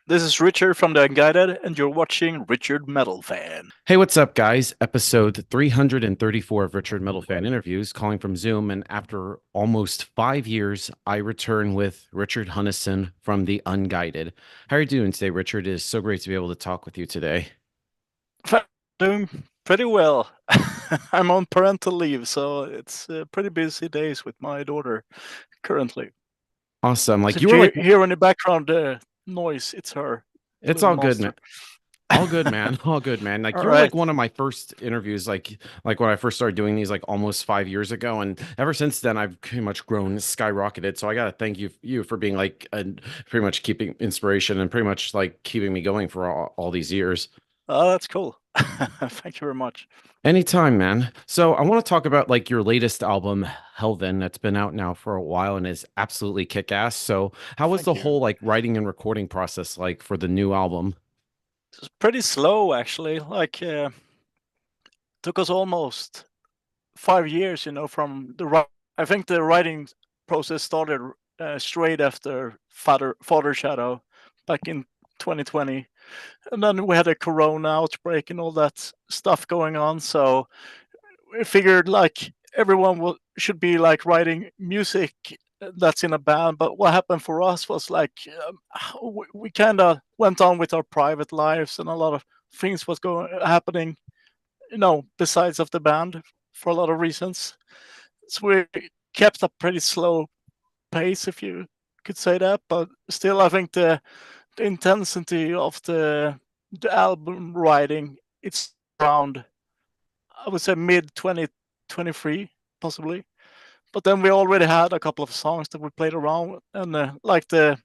This is Richard from the Unguided, and you're watching RichardMetalFan. Hey, what's up, guys? Episode 334 of Richard Metal Fan Interviews, calling from Zoom. And after almost 5 years, I return with Richard Sjunnesson from the Unguided. How are you doing today, Richard? It is so great to be able to talk with you today. Doing pretty well. I'm on parental leave, so it's pretty busy days with my daughter currently. Awesome. So Like you if were you like, hear in the background noise, it's her it's little all good, man. monster. All good, man. All good, man. Like All you were right. like one of my first interviews, like when I first started doing these, like almost 5 years ago, and ever since then, I've pretty much grown, skyrocketed. So I gotta thank you for being like pretty much keeping inspiration and pretty much like keeping me going for all these years. Oh, that's cool. Thank you very much. Anytime, man. So I want to talk about like your latest album, Hellven, that's been out now for a while and is absolutely kick-ass. So how was the Thank you. whole like writing and recording process like for the new album? It's pretty slow, actually. Took us almost 5 years, from I think the writing process started straight after Father Shadow back in 2020, and then we had a Corona outbreak and all that stuff going on. So we figured like everyone should be like writing music that's in a band. But what happened for us was like we kind of went on with our private lives, and a lot of things was going happening, besides of the band for a lot of reasons. So we kept a pretty slow pace, if you could say that. But still, I think the intensity of the album writing, it's around, I would say, mid 2023 possibly. But then we already had a couple of songs that we played around, and like the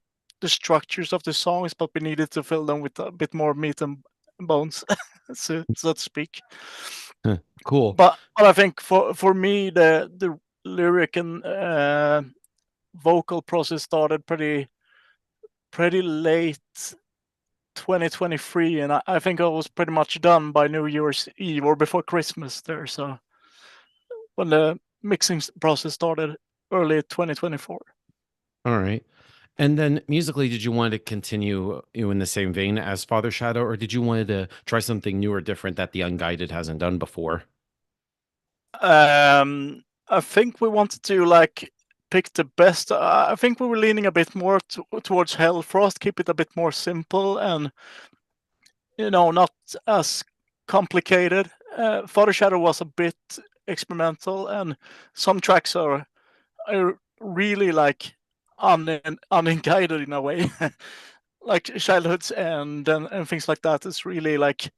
structures of the songs, but we needed to fill them with a bit more meat and bones, so to speak. Huh, cool. But I think for me the lyric and vocal process started pretty late 2023, and I think I was pretty much done by New Year's Eve or before Christmas there. So when the mixing process started early 2024. All right. And then musically, did you want to continue in the same vein as Father Shadow, or did you want to try something new or different that the Unguided hasn't done before? I think we wanted to like pick the best. I think we were leaning a bit more towards Hellfrost, keep it a bit more simple and not as complicated. Father Shadow was a bit experimental, and some tracks are really like unguided in a way, like childhoods and things like that. It's really like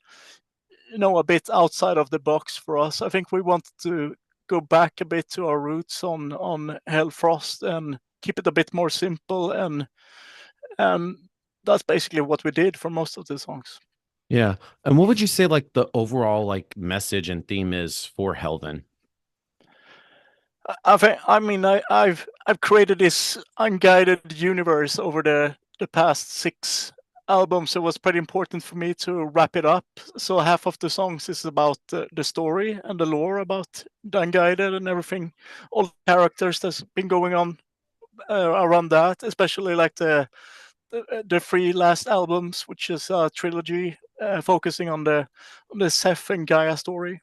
a bit outside of the box for us. I think we wanted to go back a bit to our roots on Hellfrost and keep it a bit more simple, and that's basically what we did for most of the songs. Yeah. And what would you say like the overall like message and theme is for Hellven? I've created this unguided universe over the past six albums. It was pretty important for me to wrap it up. So half of the songs is about the story and the lore about the unguided and everything, all the characters that's been going on around that, especially like the three last albums, which is a trilogy focusing on the Seth and Gaia story.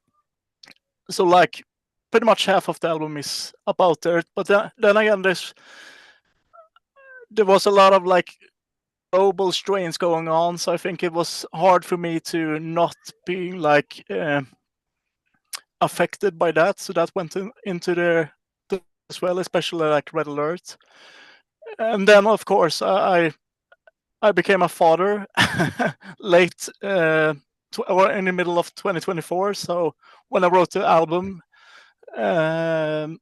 So like pretty much half of the album is about there. But then again, there was a lot of like global strains going on, so I think it was hard for me to not being like affected by that. So that went into the as well, especially like Red Alert. And then of course I became a father late or in the middle of 2024. So when I wrote the album, um,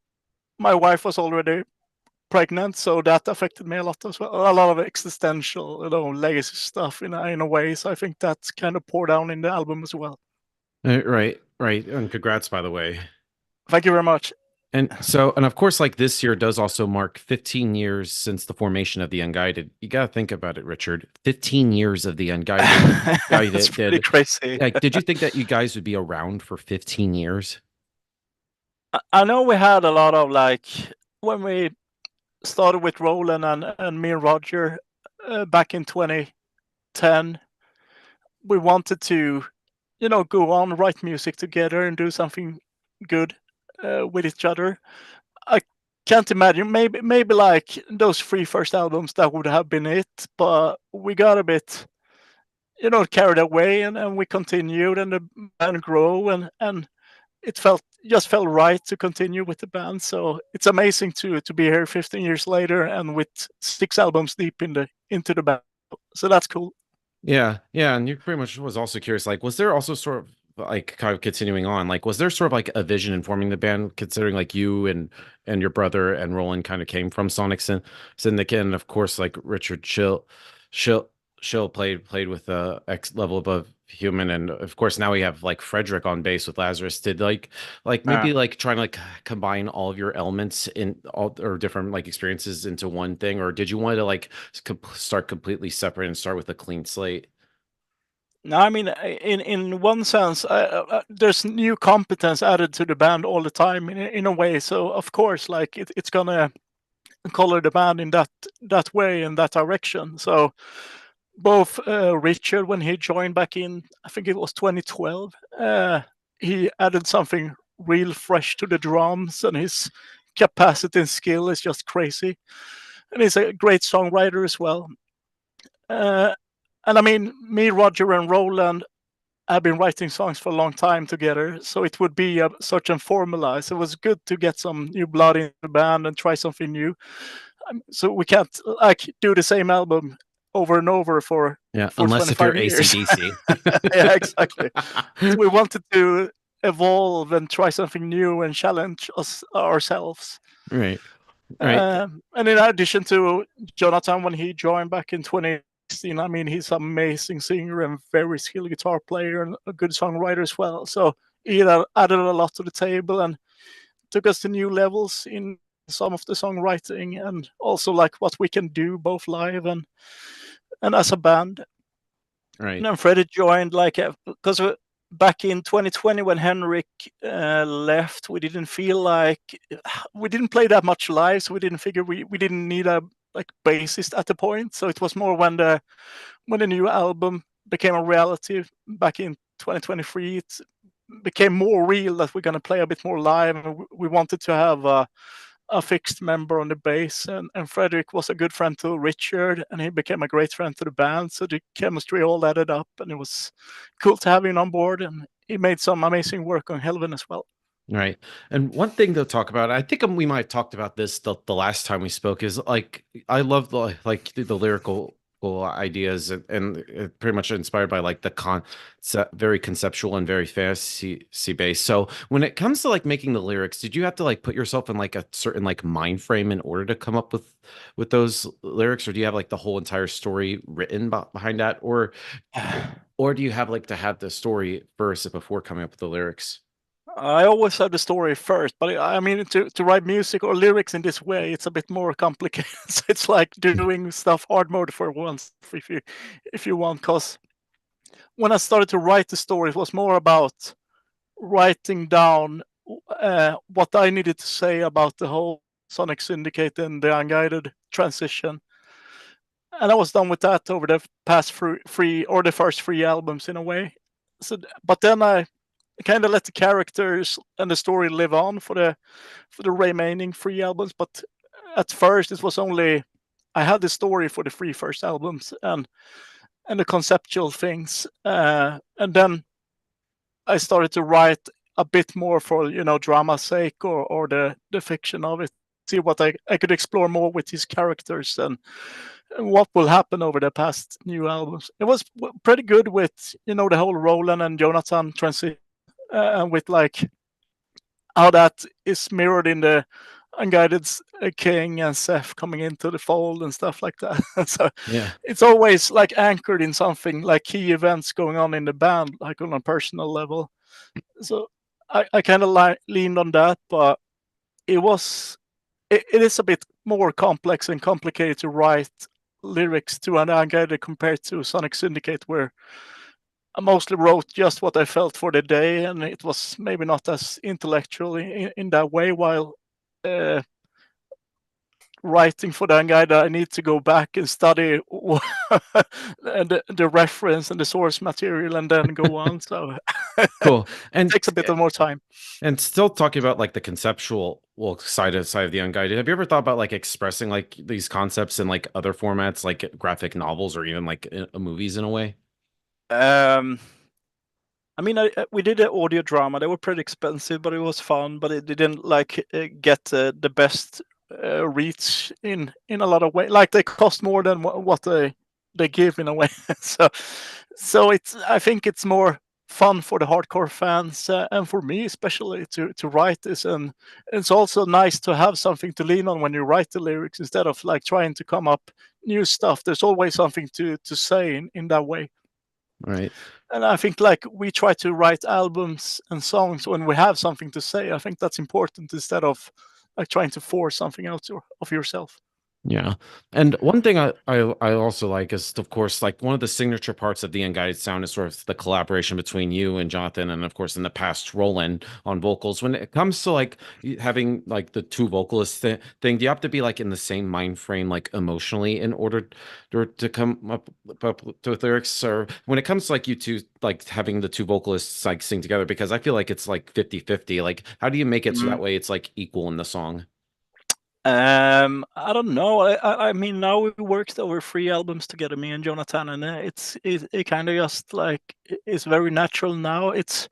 my wife was already pregnant, so that affected me a lot as well. A lot of existential, legacy stuff in a way. So I think that kind of poured down in the album as well. Right, right. And congrats, by the way. Thank you very much. And so, and of course, like this year does also mark 15 years since the formation of the Unguided. You got to think about it, Richard. 15 years of the Unguided. It's Guided pretty did. crazy. Like, did you think that you guys would be around for 15 years? I know we had a lot of like when we started with Roland and me and Roger back in 2020. 2010, we wanted to, go on, write music together and do something good with each other. I can't imagine, maybe like those 3 first albums, that would have been it, but we got a bit, carried away, and we continued, and the band grew, and it just felt right to continue with the band. So it's amazing to be here 15 years later and with 6 albums deep into the band. So that's cool. Yeah, yeah, and you pretty much was also curious, like, was there also sort of like kind of continuing on, like, was there sort of like a vision in forming the band, considering like you and your brother and Roland kind of came from Syndicate, and of course like Richard Schill Schill played with X level above human, and of course now we have like Frederick on bass with Lazarus. Did like maybe like trying to like combine all of your elements in all or different like experiences into one thing, or did you want to like start completely separate and start with a clean slate? No, I mean, in one sense, there's new competence added to the band all the time in a way. So of course, like it's gonna color the band in that way, in that direction. So both Richard, when he joined back in, I think it was 2012, he added something real fresh to the drums, and his capacity and skill is just crazy. And he's a great songwriter as well. Uh, and I mean, me, Roger, and Roland have been writing songs for a long time together, so it would be a certain formula. So it was good to get some new blood in the band and try something new. So we can't like do the same album over and over for unless if you're 25 years. AC/DC. Yeah, exactly. So we wanted to evolve and try something new and challenge ourselves. Right. And in addition to Jonathan, when he joined back in 2016, I mean, he's an amazing singer and very skilled guitar player and a good songwriter as well. So he added a lot to the table and took us to new levels in some of the songwriting, and also like what we can do both live and as a band. Right. And then Freddie joined like because back in 2020 when Henrik left, we didn't feel like we didn't play that much live, so we didn't figure we didn't need a like bassist at the point. So it was more when the new album became a reality back in 2023, it became more real that we're going to play a bit more live, and we wanted to have a fixed member on the bass, and Frederick was a good friend to Richard, and he became a great friend to the band. So the chemistry all added up, and it was cool to have him on board. And he made some amazing work on Hellven as well. Right. And one thing to talk about, I think we might have talked about this the last time we spoke, is like I love the lyrical ideas, and pretty much inspired by like the very conceptual and very fantasy based. So when it comes to like making the lyrics, did you have to like put yourself in like a certain like mind frame in order to come up with those lyrics, or do you have like the whole entire story written behind that, or do you have like to have the story first before coming up with the lyrics? I always have the story first, but I mean, to write music or lyrics in this way, it's a bit more complicated. So it's like doing stuff hard mode for once, if you want. Because when I started to write the story, it was more about writing down what I needed to say about the whole Sonic Syndicate and the Unguided transition. And I was done with that over the past the first 3 albums in a way. So, but then I kind of let the characters and the story live on for the remaining 3 albums. But at first, it was only I had the story for the 3 first albums and the conceptual things, and then I started to write a bit more for drama's sake or the fiction of it. See what I could explore more with these characters and what will happen over the past new albums. It was pretty good with the whole Roland and Jonathan transition, and with like how that is mirrored in the Unguided King and Seth coming into the fold and stuff like that. So Yeah. it's always like anchored in something like key events going on in the band, like on a personal level. So I kind of leaned on that, but it is a bit more complex and complicated to write lyrics to an Unguided compared to Sonic Syndicate, where I mostly wrote just what I felt for the day, and it was maybe not as intellectual in that way. While writing for the Unguided, I need to go back and study the reference and the source material and then go on. So Cool. it takes a bit of more time. And still talking about like the conceptual side of the Unguided, have you ever thought about like expressing like these concepts in like other formats, like graphic novels or even like movies in a way? Um, I mean, we did an audio drama. They were pretty expensive, but it was fun. But it didn't like get the best reach in a lot of ways. Like they cost more than what they give in a way. so it's, I think it's more fun for the hardcore fans and for me especially to write this, and it's also nice to have something to lean on when you write the lyrics instead of like trying to come up new stuff. There's always something to say in that way. Right. And I think like we try to write albums and songs when we have something to say. I think that's important instead of like trying to force something out of yourself. Yeah. And one thing I also like is, of course, like one of the signature parts of the Unguided sound is sort of the collaboration between you and Jonathan, and of course in the past Roland on vocals. When it comes to like having like the two vocalists thing, do you have to be like in the same mind frame, like emotionally, in order to come up with lyrics? Or when it comes to like you two, like having the two vocalists like sing together, because I feel like it's like 50-50. Like, how do you make it so that way it's like equal in the song? I don't know. I mean, now we worked over 3 albums together, me and Jonathan, and it kind of just like it's very natural now. It's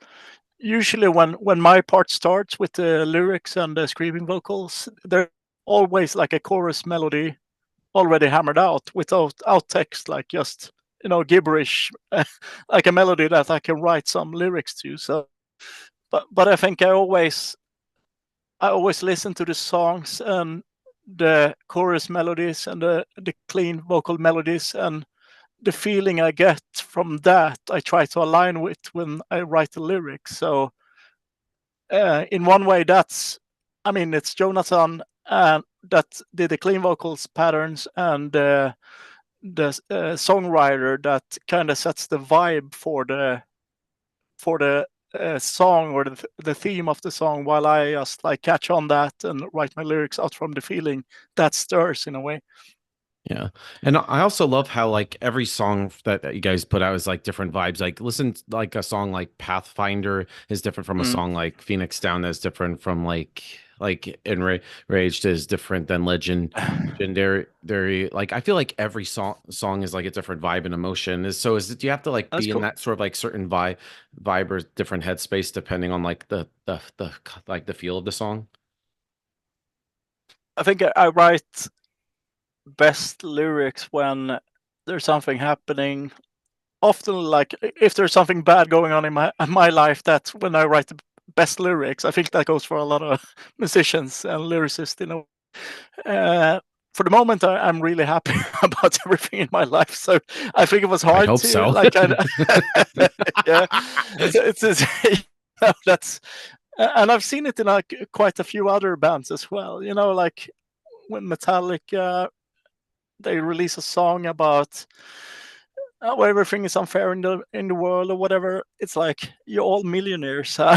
usually when my part starts with the lyrics and the screaming vocals, there's always like a chorus melody already hammered out without text, like just gibberish, like a melody that I can write some lyrics to. So, but I think I always listen to the songs and the chorus melodies and the clean vocal melodies, and the feeling I get from that I try to align with when I write the lyrics. So in one way, I mean, it's Jonathan that did the clean vocals patterns, and the songwriter that kind of sets the vibe for the song or the theme of the song, while I just like catch on that and write my lyrics out from the feeling that stirs in a way. Yeah. And I also love how like every song that you guys put out is like different vibes. Like listen, like a song like Pathfinder is different from a Mm. song like Phoenix Down that's different from like Enraged is different than Legendary. Like I feel like every song is like a different vibe and emotion. Do you have to like That's be in cool. that sort of like certain vibe or different headspace depending on like the like the feel of the song? I think I write best lyrics when there's something happening. Often, like if there's something bad going on in my life, that's when I write the best lyrics. I think that goes for a lot of musicians and lyricists. Uh, for the moment, I'm really happy about everything in my life. So I think it was I hard hope to so. like kind of yeah. So that's and I've seen it in like quite a few other bands as well. Like when Metallica they release a song about where everything is unfair in the world or whatever. It's like you're all millionaires. How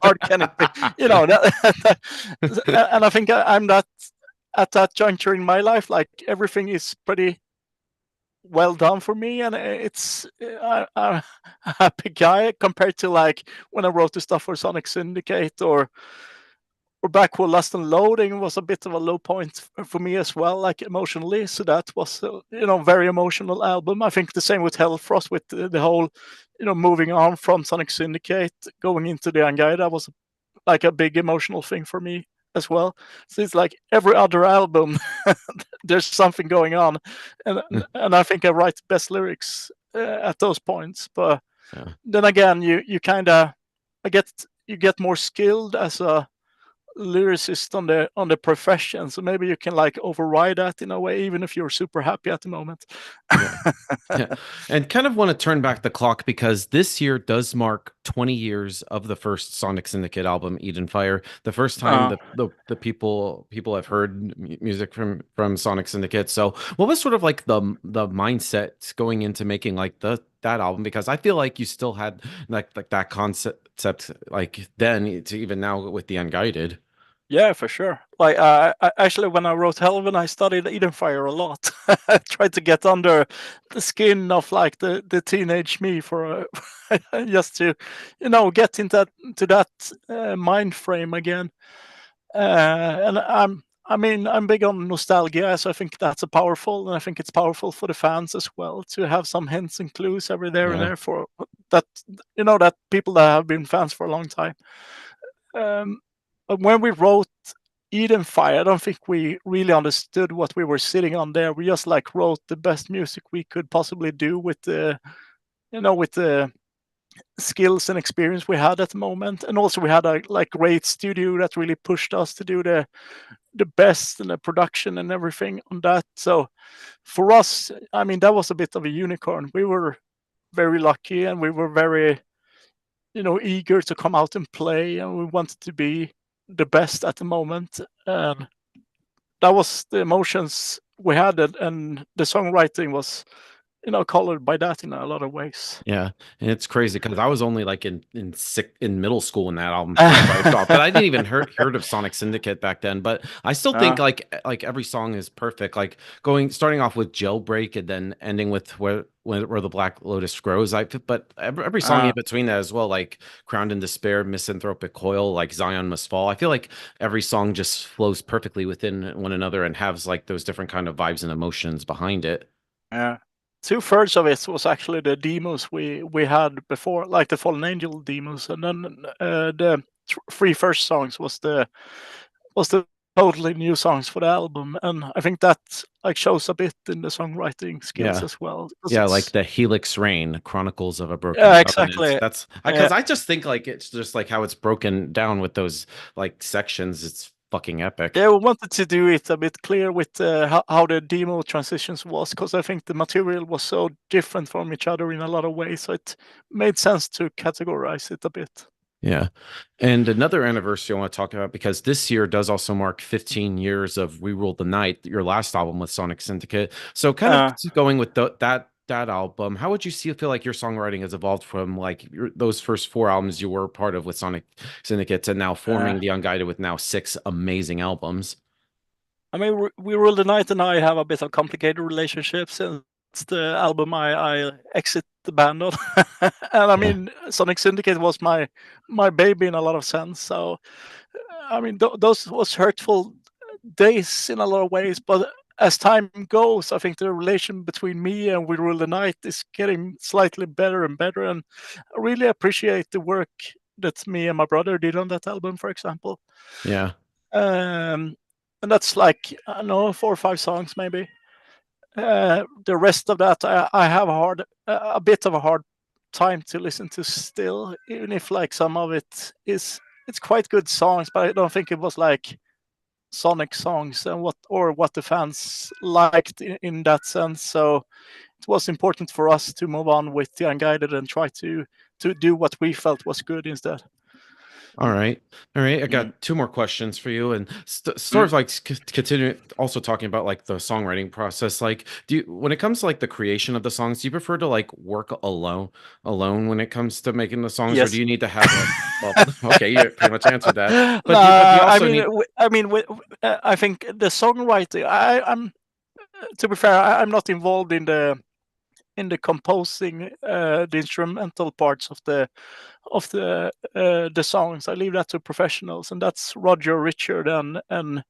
hard can it be? And I think I'm that at that juncture in my life. Like everything is pretty well done for me, and I'm a happy guy compared to like when I wrote the stuff for Sonic Syndicate or back when Lust and Loading was a bit of a low point for me as well, like emotionally. So that was very emotional album. I think the same with Hellfrost, with the whole moving on from Sonic Syndicate going into the Unguided. That was like a big emotional thing for me as well. So it's like every other album, there's something going on, and and I think I write best lyrics at those points. But Yeah. then again, you kind of I get you get more skilled as a lyricist on the profession, so maybe you can like override that in a way, even if you're super happy at the moment. Yeah. Yeah. And kind of want to turn back the clock because this year does mark 20 years of the first Sonic Syndicate album, Eden Fire. The first time uh, the people have heard music from Sonic Syndicate. So what was sort of like the mindset going into making like that album? Because I feel like you still had like that concept like then to even now with the Unguided. Yeah, for sure. Like, actually, when I wrote Hellven, I studied Edenfire a lot. I tried to get under the skin of like the teenage me for just to, get into that mind frame again. And I'm big on nostalgia, so I think that's a powerful, and I think it's powerful for the fans as well to have some hints and clues every there and Yeah. there for that, that people that have been fans for a long time. But when we wrote Eden Fire, I don't think we really understood what we were sitting on there. We just like wrote the best music we could possibly do with the skills and experience we had at the moment, and also we had a like great studio that really pushed us to do the best in the production and everything on that. So for us, I mean, that was a bit of a unicorn. We were very lucky, and we were very eager to come out and play, and we wanted to be the best at the moment. And that was the emotions we had, and the songwriting was, colored by that in a lot of ways. Yeah, and it's crazy because I was only like in middle school when that album first started off, but I didn't even heard of Sonic Syndicate back then. But I still think uh, like every song is perfect. Like starting off with Jailbreak and then ending with where the Black Lotus grows. But every song in uh, between that as well, like Crowned in Despair, Misanthropic Coil, like Zion Must Fall. I feel like every song just flows perfectly within one another and has like those different kind of vibes and emotions behind it. yeah. 2/3 of it was actually the demos we had before, like the Fallen Angel demos, and then the three first songs was the totally new songs for the album, and I think that like shows a bit in the songwriting skills Yeah. as well, because Yeah, like it's the Helix Rain, Chronicles of a Broken yeah, Covenant. exactly. That's Yeah, because I just think like it's just like how it's broken down with those like sections. It's fucking epic. yeah, we wanted to do it a bit clear with how the demo transitions was, because I think the material was so different from each other in a lot of ways, so it made sense to categorize it a bit. Yeah. And another anniversary I want to talk about because this year does also mark 15 years of We Rule the Night, your last album with Sonic Syndicate. So kind of Uh, going with that album, how would you feel like your songwriting has evolved from like those first four albums you were part of with Sonic Syndicate to now uh, forming the Unguided with now six amazing albums? I mean, We Rule the Night and I have a bit of complicated relationship since the album I exit the band on. And I Yeah. mean, Sonic Syndicate was my baby in a lot of sense. So, I mean, those was hurtful days in a lot of ways. But as time goes, I think the relation between me and We Rule the Night is getting slightly better and better. And I really appreciate the work that me and my brother did on that album, for example. Yeah. Um, and that's like, I don't know, 4 or 5 songs maybe. The rest of that, I have a bit of a hard time to listen to still, even if like some of it's quite good songs, but I don't think it was like Sonic songs and what the fans liked in that sense. So it was important for us to move on with the Unguided and try to do what we felt was good instead. All right. All right. I Mm. got two more questions for you and sort Mm. of like continue also talking about like the songwriting process. Like, when it comes to like the creation of the songs, do you prefer to like work alone when it comes to making the songs, or do Yes. you need to have like, well, okay, you pretty much answered that. No, But you I also mean, need, I think the songwriting. I'm To be fair, I'm not involved in the composing, the instrumental parts of the songs. I leave that to professionals, and that's Roger, Richard, and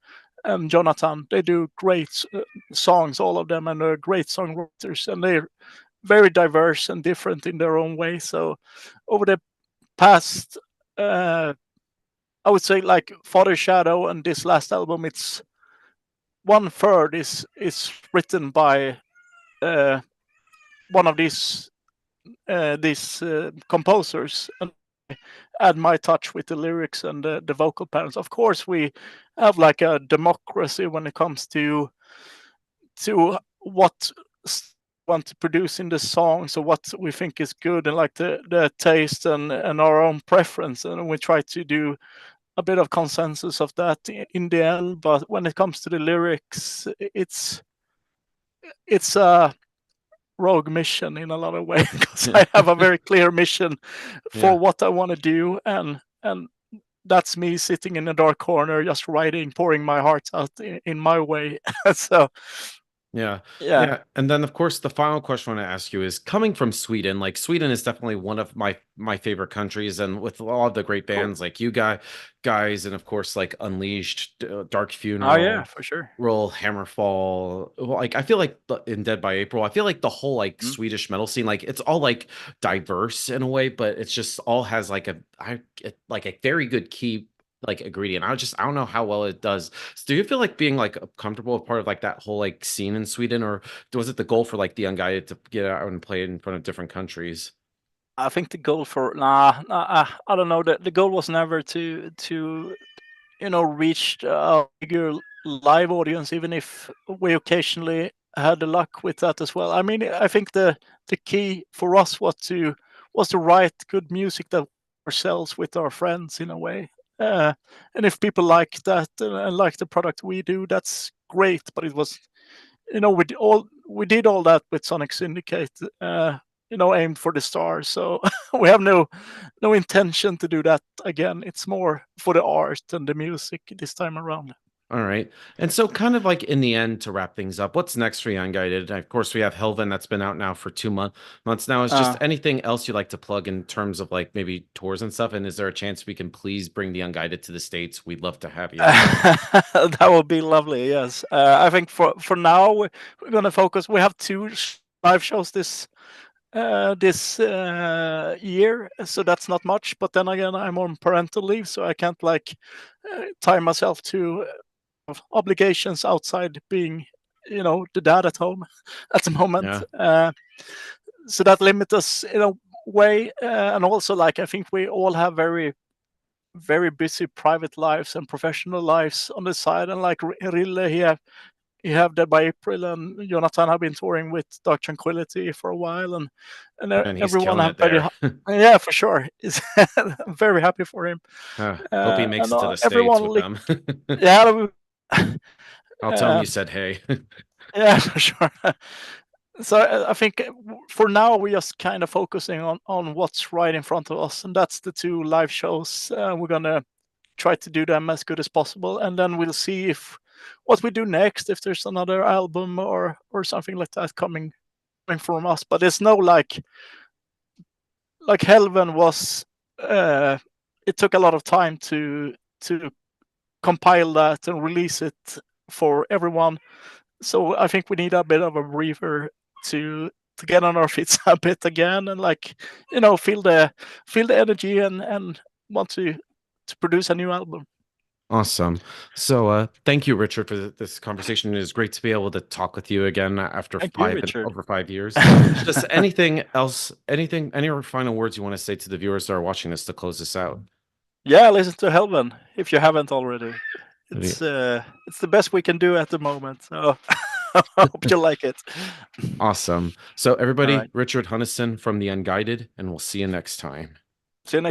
Jonathan. They do great songs, all of them, and they're great songwriters, and they're very diverse and different in their own way. So over the past, I would say like Father Shadow and this last album, it's 1/3 is written by uh, one of these composers, and add my touch with the lyrics and the vocal patterns. Of course, we have like a democracy when it comes to what want to produce in the song, so what we think is good, and like the taste and our own preference, and we try to do a bit of consensus of that in the end. But when it comes to the lyrics, it's a rogue mission in a lot of ways, because I have a very clear mission yeah. for what I want to do, and that's me sitting in a dark corner, just writing, pouring my heart out in my way. So Yeah. yeah. Yeah. And then of course the final question I want to ask you is coming from Sweden, like Sweden is definitely one of my favorite countries, and with all of the great Cool. bands like you guys, and of course like Unleashed, Dark Oh yeah, Funeral, for sure. Roll, Hammerfall. Like I feel like in Dead by April, I feel like the whole like Mm. Swedish metal scene, like it's all like diverse in a way, but it's just all has like like a very good key like ingredient. I don't know how well it does. So do you feel like being like comfortable with part of like that whole like scene in Sweden, or was it the goal for like the Unguided to get out and play in front of different countries? I think the goal for I don't know. The goal was never to reach a bigger live audience, even if we occasionally had the luck with that as well. I mean, I think the key for us was to write good music that ourselves with our friends in a way. And if people like that and like the product we do, that's great. But it was, we did all that with Sonic Syndicate, aimed for the stars. So we have no intention to do that again. It's more for the art and the music this time around. All right. And so kind of like in the end to wrap things up, what's next for you Unguided? Of course, we have Hellven that's been out now for 2 months now. Is just Uh, anything else you'd like to plug in terms of like maybe tours and stuff? And is there a chance we can please bring the Unguided to the States? We'd love to have you. that would be lovely. Yes, I think for now we're gonna focus. We have two live shows this year, so that's not much. But then again, I'm on parental leave, so I can't like tie myself to obligations outside being, the dad at home at the moment. Yeah. So that limits us in a way, and also like I think we all have very very busy private lives and professional lives on the side, and like Rille, he have Dead by April, and Jonathan have been touring with Dark Tranquility for a while, and And he's everyone killing have it there. yeah, for sure. I'm very happy for him, Hope he makes and it to the States everyone with them. yeah. I'll tell him uh, you said hey. yeah, for sure. So I think for now we're just kind of focusing on what's right in front of us, and that's the two live shows. We're gonna try to do them as good as possible, and then we'll see if what we do next, if there's another album or something like that coming from us. But there's no like Hellven was. It took a lot of time to compile that and release it for everyone. So I think we need a bit of a breather to get on our feet a bit again, and like feel the energy and want to produce a new album. Awesome. So thank you, Richard, for this conversation. It is great to be able to talk with you again after Thank you, Richard. over 5 years. Just anything else, any final words you want to say to the viewers that are watching this to close this out? Yeah, listen to Hellven if you haven't already. Yeah. It's the best we can do at the moment. So I hope you like it. Awesome. So All everybody, right. Richard Hunnesson from the Unguided, and we'll see you next time. See you next